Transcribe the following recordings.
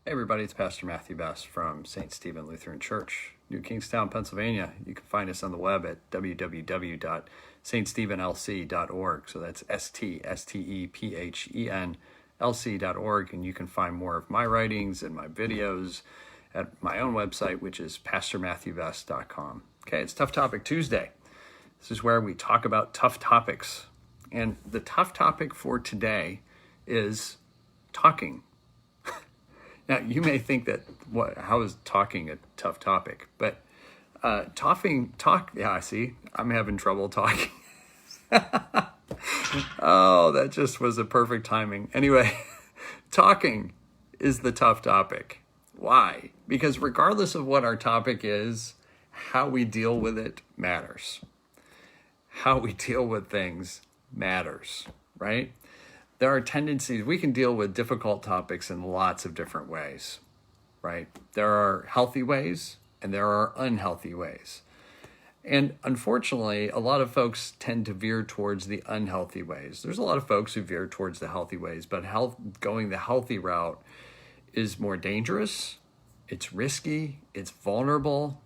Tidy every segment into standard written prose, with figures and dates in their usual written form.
Hey everybody, it's Pastor Matthew Best from St. Stephen Lutheran Church, New Kingstown, Pennsylvania. You can find us on the web at www.ststephenlc.org. So that's STSTEPHENLC.org. And you can find more of my writings and my videos at my own website, which is pastormatthewbest.com. Okay, it's Tough Topic Tuesday. This is where we talk about tough topics. And the tough topic for today is talking. Now, you may think that, how is talking a tough topic? But yeah, see, I'm having trouble talking. Oh, that just was a perfect timing. Anyway, talking is the tough topic. Why? Because regardless of what our topic is, how we deal with it matters. How we deal with things matters, right? There are tendencies, we can deal with difficult topics in lots of different ways, right? There are healthy ways and there are unhealthy ways. And unfortunately, a lot of folks tend to veer towards the unhealthy ways. There's a lot of folks who veer towards the healthy ways, but going the healthy route is more dangerous, it's risky, it's vulnerable,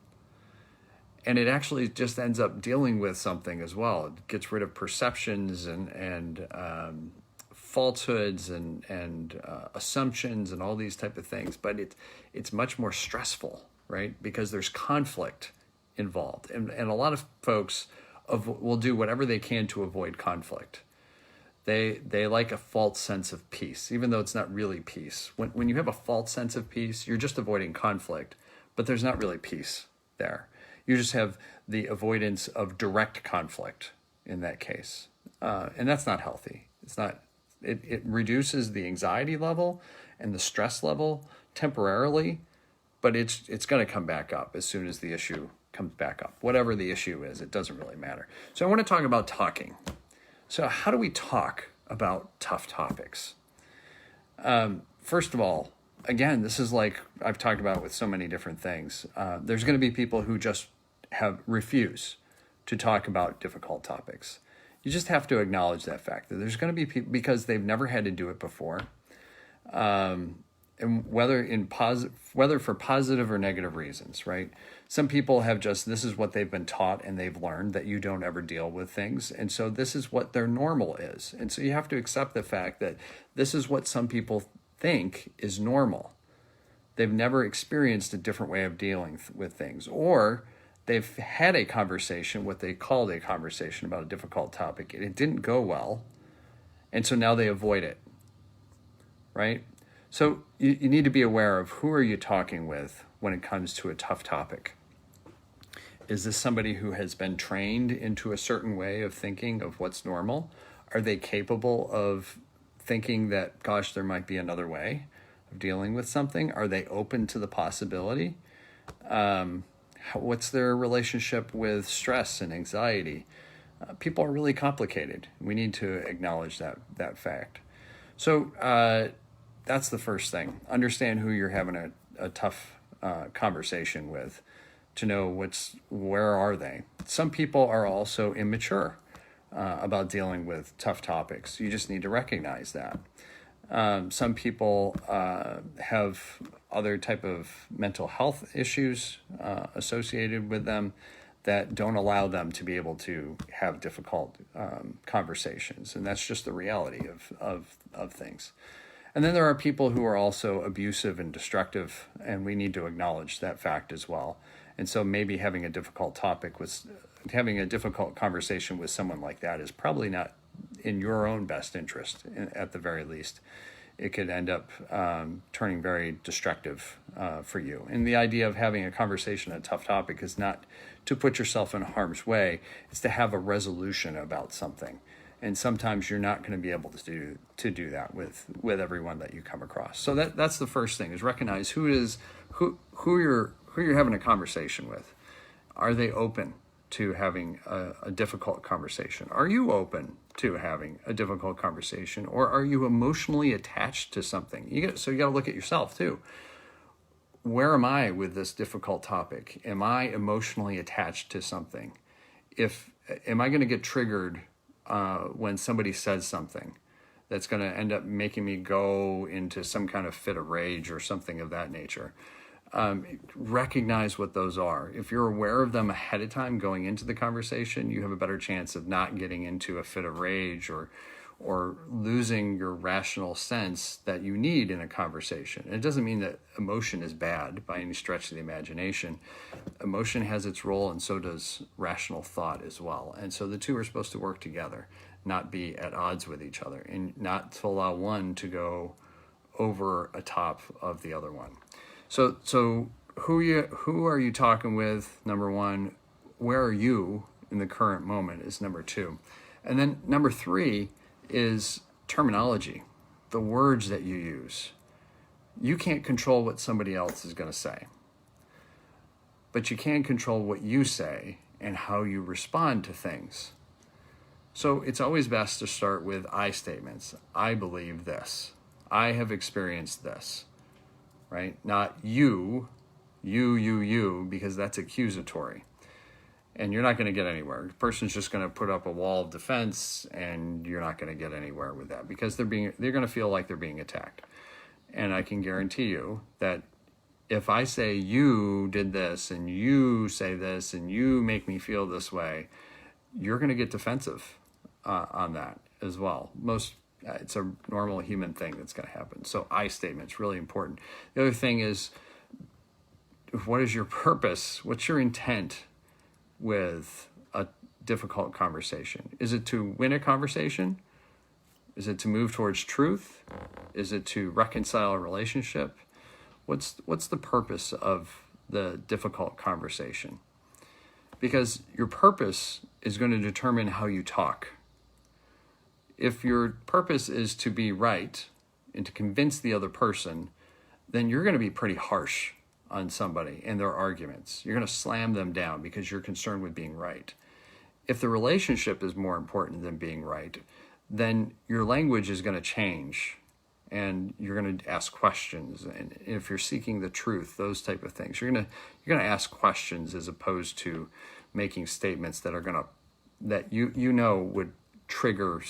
and it actually just ends up dealing with something as well. It gets rid of perceptions and falsehoods and assumptions and all these type of things, but it's much more stressful, right? Because there's conflict involved, and a lot of folks will do whatever they can to avoid conflict. They like a false sense of peace, even though it's not really peace. When you have a false sense of peace, you're just avoiding conflict, but there's not really peace there. You just have the avoidance of direct conflict in that case, and that's not healthy. It's not. It reduces the anxiety level and the stress level temporarily, but it's going to come back up as soon as the issue comes back up. Whatever the issue is, it doesn't really matter. So I want to talk about talking. So how do we talk about tough topics? First of all, again, this is like I've talked about with so many different things. There's going to be people who just refuse to talk about difficult topics. You just have to acknowledge that fact that there's going to be people because they've never had to do it before, and whether for positive or negative reasons, right? Some people have this is what they've been taught and they've learned that you don't ever deal with things, and so this is what their normal is, and so you have to accept the fact that this is what some people think is normal. They've never experienced a different way of dealing with things, or they've had a conversation, what they called a conversation about a difficult topic, and it didn't go well, and so now they avoid it, right? So you need to be aware of who are you talking with when it comes to a tough topic. Is this somebody who has been trained into a certain way of thinking of what's normal? Are they capable of thinking that, gosh, there might be another way of dealing with something? Are they open to the possibility? What's their relationship with stress and anxiety? People are really complicated. We need to acknowledge that fact. So that's the first thing. Understand who you're having a tough conversation with, to know where are they. Some people are also immature about dealing with tough topics. You just need to recognize that. Some people have other type of mental health issues associated with them that don't allow them to be able to have difficult conversations, and that's just the reality of things. And then there are people who are also abusive and destructive, and we need to acknowledge that fact as well. And so maybe having a difficult conversation with someone like that is probably not in your own best interest, at the very least. It could end up turning very destructive for you. And the idea of having a conversation on a tough topic is not to put yourself in harm's way. It's to have a resolution about something. And sometimes you're not going to be able to do that with everyone that you come across. So that's the first thing, is recognize who you're having a conversation with. Are they open to having a difficult conversation? Are you open to having a difficult conversation, or are you emotionally attached to something? So you got to look at yourself too. Where am I with this difficult topic? Am I emotionally attached to something? Am I going to get triggered when somebody says something that's going to end up making me go into some kind of fit of rage or something of that nature. Recognize what those are. If you're aware of them ahead of time going into the conversation, you have a better chance of not getting into a fit of rage or losing your rational sense that you need in a conversation. And it doesn't mean that emotion is bad by any stretch of the imagination. Emotion has its role, and so does rational thought as well. And so the two are supposed to work together, not be at odds with each other, and not to allow one to go over a top of the other one. So who are you talking with? Number one, where are you in the current moment is number two. And then number three is terminology, the words that you use. You can't control what somebody else is going to say, but you can control what you say and how you respond to things. So it's always best to start with I statements. I believe this. I have experienced this, right? Not you, because that's accusatory. And you're not going to get anywhere. The person's just going to put up a wall of defense, and you're not going to get anywhere with that because they're going to feel like they're being attacked. And I can guarantee you that if I say you did this and you say this and you make me feel this way, you're going to get defensive on that as well. It's a normal human thing that's going to happen. So I statement's really important. The other thing is, what is your purpose? What's your intent with a difficult conversation? Is it to win a conversation? Is it to move towards truth? Is it to reconcile a relationship? What's the purpose of the difficult conversation? Because your purpose is going to determine how you talk. If your purpose is to be right and to convince the other person, then you're going to be pretty harsh on somebody and their arguments. You're going to slam them down because you're concerned with being right. If the relationship is more important than being right, then your language is going to change and you're going to ask questions. And if you're seeking the truth, those type of things, you're going to ask questions as opposed to making statements that are going to, that you know would trigger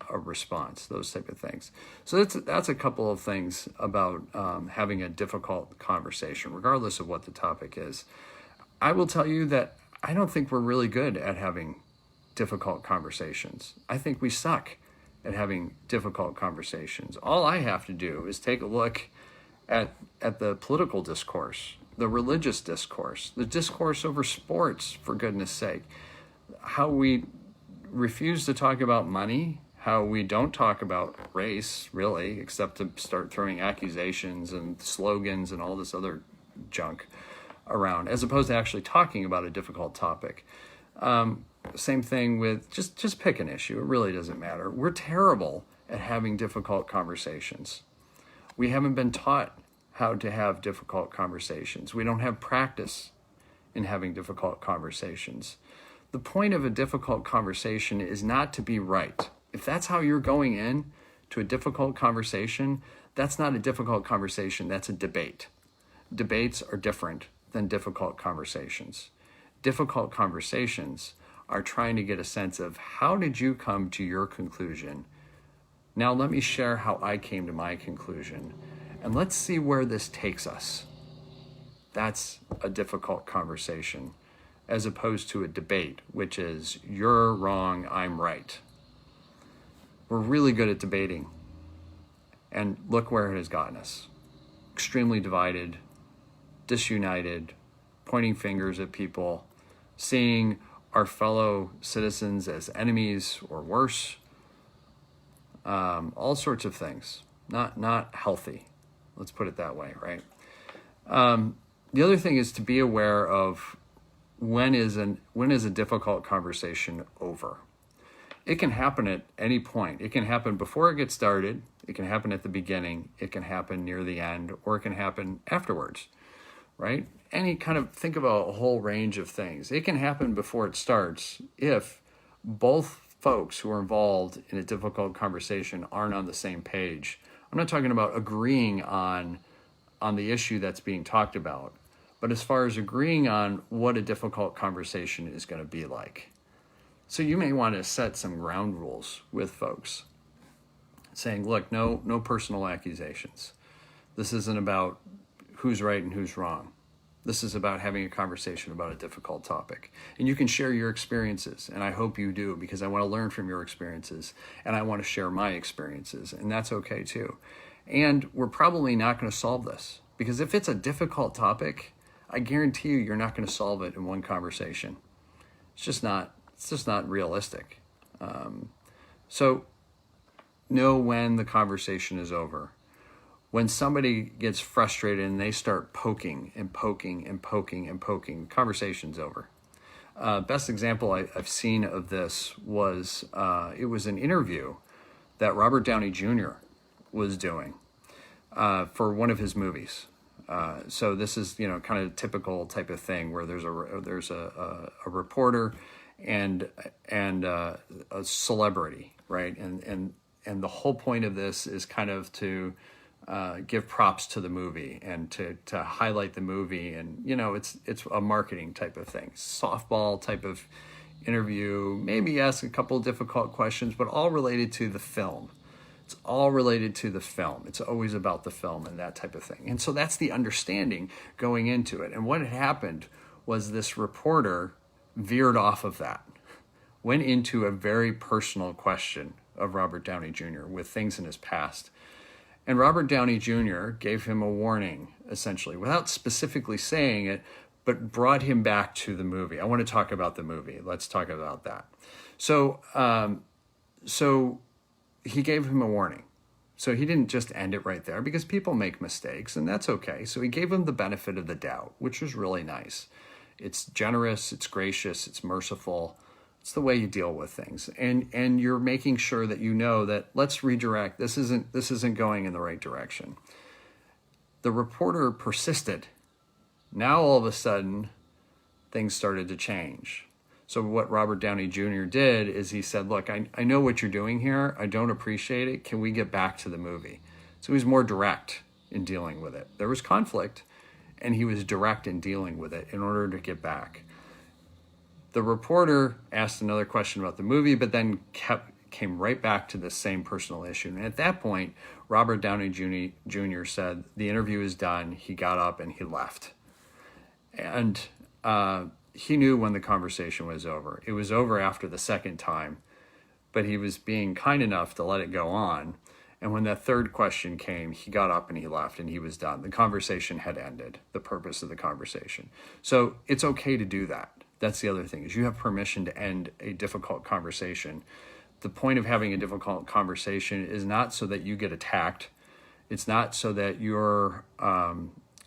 a response, those type of things. So that's a couple of things about having a difficult conversation, regardless of what the topic is. I will tell you that I don't think we're really good at having difficult conversations. I think we suck at having difficult conversations. All I have to do is take a look at the political discourse, the religious discourse, the discourse over sports, for goodness sake, how we refuse to talk about money, how we don't talk about race, really, except to start throwing accusations and slogans and all this other junk around, as opposed to actually talking about a difficult topic. Same thing with, just pick an issue. It really doesn't matter. We're terrible at having difficult conversations. We haven't been taught how to have difficult conversations. We don't have practice in having difficult conversations. The point of a difficult conversation is not to be right. If that's how you're going in to a difficult conversation, that's not a difficult conversation, that's a debate. Debates are different than difficult conversations. Difficult conversations are trying to get a sense of, how did you come to your conclusion? Now let me share how I came to my conclusion, and let's see where this takes us. That's a difficult conversation, as opposed to a debate, which is you're wrong, I'm right. We're really good at debating, and look where it has gotten us. Extremely divided, disunited, pointing fingers at people, seeing our fellow citizens as enemies or worse, all sorts of things. Not healthy, let's put it that way, right? The other thing is to be aware of when is a difficult conversation over. It can happen at any point. It can happen before it gets started. It can happen at the beginning. It can happen near the end, or it can happen afterwards, right? Any kind of, think about a whole range of things. It can happen before it starts if both folks who are involved in a difficult conversation aren't on the same page. I'm not talking about agreeing on the issue that's being talked about, but as far as agreeing on what a difficult conversation is going to be like. So you may want to set some ground rules with folks. saying, look, no personal accusations. This isn't about who's right and who's wrong. This is about having a conversation about a difficult topic. And you can share your experiences, and I hope you do, because I want to learn from your experiences, and I want to share my experiences, and that's okay too. And we're probably not going to solve this, because if it's a difficult topic, I guarantee you're not going to solve it in one conversation. It's just not realistic. So know when the conversation is over. When somebody gets frustrated and they start poking and poking and poking and poking, the conversation's over. Best example I've seen of this was it was an interview that Robert Downey Jr. was doing for one of his movies. So this is kind of typical type of thing where there's a reporter and a celebrity, right? And the whole point of this is kind of to give props to the movie and to highlight the movie, and it's a marketing type of thing, softball type of interview. Maybe ask a couple of difficult questions, but all related to the film. It's all related to the film. It's always about the film and that type of thing. And so that's the understanding going into it. And what had happened was this reporter veered off of that, went into a very personal question of Robert Downey Jr. with things in his past. And Robert Downey Jr. gave him a warning, essentially, without specifically saying it, but brought him back to the movie. I want to talk about the movie. Let's talk about that. So he gave him a warning. So he didn't just end it right there, because people make mistakes, and that's okay. So he gave him the benefit of the doubt, which was really nice. It's generous, it's gracious, it's merciful. It's the way you deal with things, and you're making sure that that let's redirect. This isn't going in the right direction. The reporter persisted. Now all of a sudden, things started to change. So what Robert Downey Jr. did is he said, "Look, I know what you're doing here. I don't appreciate it. Can we get back to the movie?" So he was more direct in dealing with it. There was conflict, and he was direct in dealing with it in order to get back. The reporter asked another question about the movie, but then came right back to the same personal issue. And at that point, Robert Downey Jr. said, the interview is done. He got up and he left. And he knew when the conversation was over. It was over after the second time, but he was being kind enough to let it go on. And when that third question came, he got up and he left, and he was done. The conversation had ended, the purpose of the conversation. So it's okay to do that. That's the other thing, is you have permission to end a difficult conversation. The point of having a difficult conversation is not so that you get attacked. It's not so that you're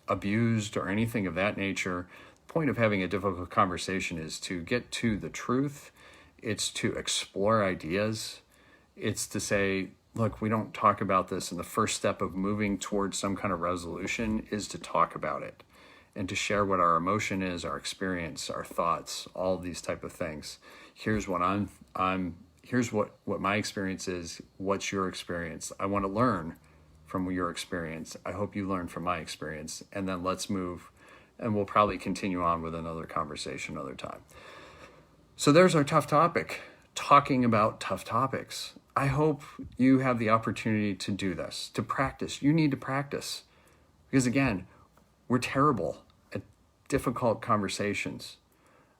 abused or anything of that nature. The point of having a difficult conversation is to get to the truth. It's to explore ideas. It's to say, look, we don't talk about this, and the first step of moving towards some kind of resolution is to talk about it and to share what our emotion is, our experience, our thoughts, all of these type of things. Here's what here's what my experience is. What's your experience? I want to learn from your experience. I hope you learn from my experience, and then let's move, and we'll probably continue on with another conversation another time. So there's our tough topic, talking about tough topics. I hope you have the opportunity to do this, to practice. You need to practice, because again, we're terrible at difficult conversations.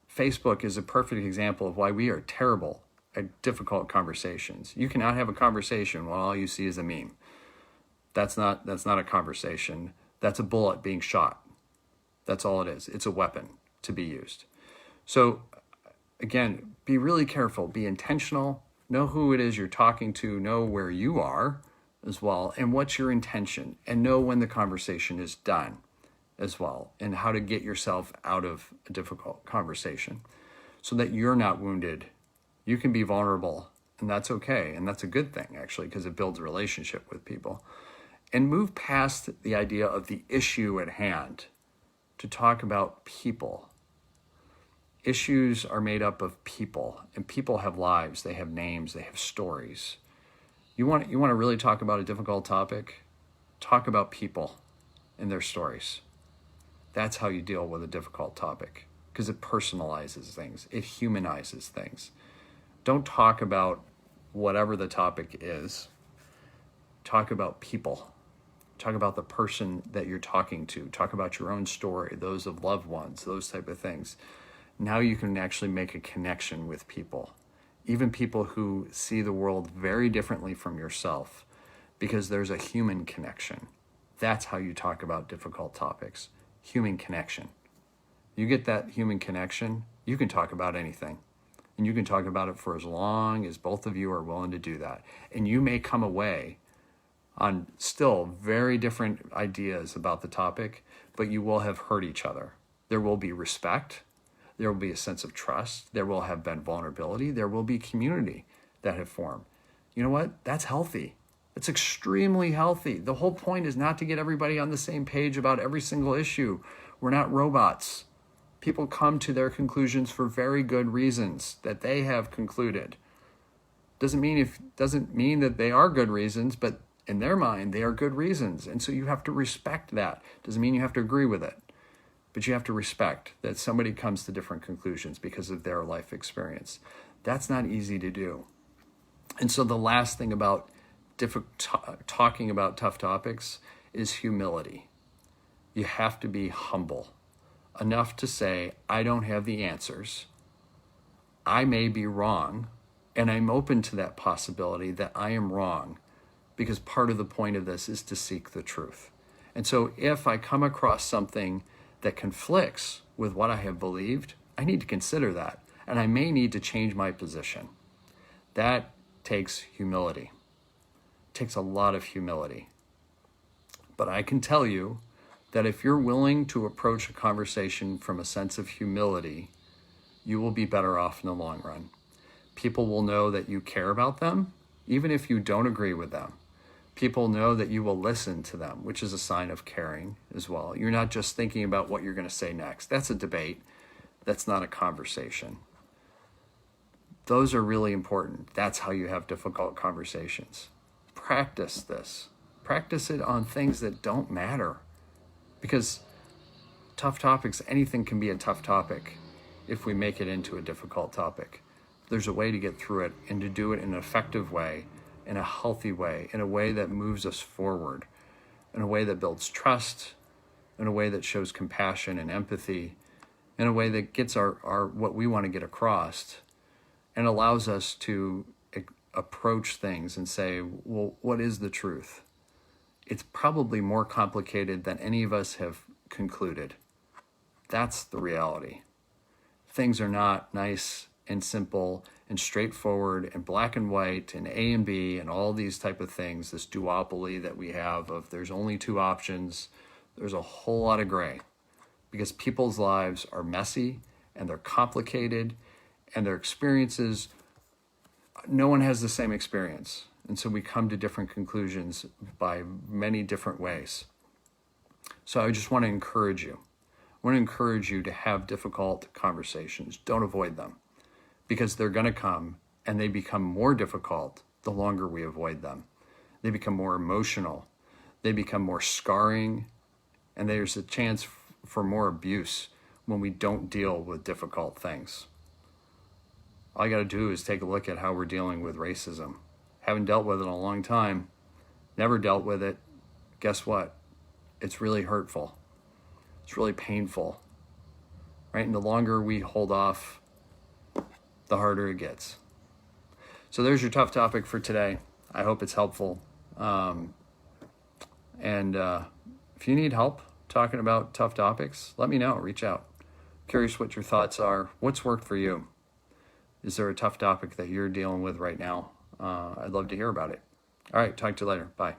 Facebook is a perfect example of why we are terrible at difficult conversations. You cannot have a conversation while all you see is a meme. That's not a conversation. That's a bullet being shot. That's all it is. It's a weapon to be used. So again, be really careful, be intentional, know who it is you're talking to, know where you are as well, and what's your intention, and know when the conversation is done as well, and how to get yourself out of a difficult conversation so that you're not wounded. You can be vulnerable, and that's okay, and that's a good thing, actually, because it builds a relationship with people. And move past the idea of the issue at hand to talk about people. Issues are made up of people, and people have lives, they have names, they have stories. You want to really talk about a difficult topic? Talk about people and their stories. That's how you deal with a difficult topic, because it personalizes things. It humanizes things. Don't talk about whatever the topic is. talk about people. Talk about the person that you're talking to. Talk about your own story, those of loved ones, those type of things. Now you can actually make a connection with people, even people who see the world very differently from yourself, because there's a human connection. That's how you talk about difficult topics. Human connection. You get that human connection, you can talk about anything. And you can talk about it for as long as both of you are willing to do that. And you may come away on still very different ideas about the topic, but you will have heard each other. There will be respect. There will be a sense of trust. There will have been vulnerability. There will be community that have formed. You know what? That's healthy. It's extremely healthy. The whole point is not to get everybody on the same page about every single issue. We're not robots. People come to their conclusions for very good reasons that they have concluded. Doesn't mean that they are good reasons, but in their mind, they are good reasons. And so you have to respect that. Doesn't mean you have to agree with it, but you have to respect that somebody comes to different conclusions because of their life experience. That's not easy to do. And so the last thing about talking about tough topics is humility. You have to be humble enough to say, I don't have the answers. I may be wrong, and I'm open to that possibility that I am wrong, because part of the point of this is to seek the truth. And so if I come across something that conflicts with what I have believed, I need to consider that, and I may need to change my position. That takes humility. It takes a lot of humility. But I can tell you that if you're willing to approach a conversation from a sense of humility, you will be better off in the long run. People will know that you care about them, even if you don't agree with them. People know that you will listen to them, which is a sign of caring as well. You're not just thinking about what you're going to say next. That's a debate. That's not a conversation. Those are really important. That's how you have difficult conversations. Practice this. Practice it on things that don't matter. Because tough topics, anything can be a tough topic if we make it into a difficult topic. There's a way to get through it and to do it in an effective way, in a healthy way, in a way that moves us forward, in a way that builds trust, in a way that shows compassion and empathy, in a way that gets our what we want to get across and allows us to approach things and say, well, what is the truth? It's probably more complicated than any of us have concluded. That's the reality. Things are not nice and simple and straightforward and black and white and A and B and all these type of things, this duopoly that we have of there's only two options. There's a whole lot of gray because people's lives are messy and they're complicated and their experiences, no one has the same experience. And so we come to different conclusions by many different ways. So I just want to encourage you. I want to encourage you to have difficult conversations. Don't avoid them because they're going to come and they become more difficult the longer we avoid them. They become more emotional. They become more scarring. And there's a chance for more abuse when we don't deal with difficult things. All you got to do is take a look at how we're dealing with racism. Haven't dealt with it in a long time. Never dealt with it. Guess what? It's really hurtful. It's really painful. Right? And the longer we hold off, the harder it gets. So there's your tough topic for today. I hope it's helpful. If you need help talking about tough topics, let me know. Reach out. Curious what your thoughts are. What's worked for you? Is there a tough topic that you're dealing with right now? I'd love to hear about it. All right, talk to you later. Bye.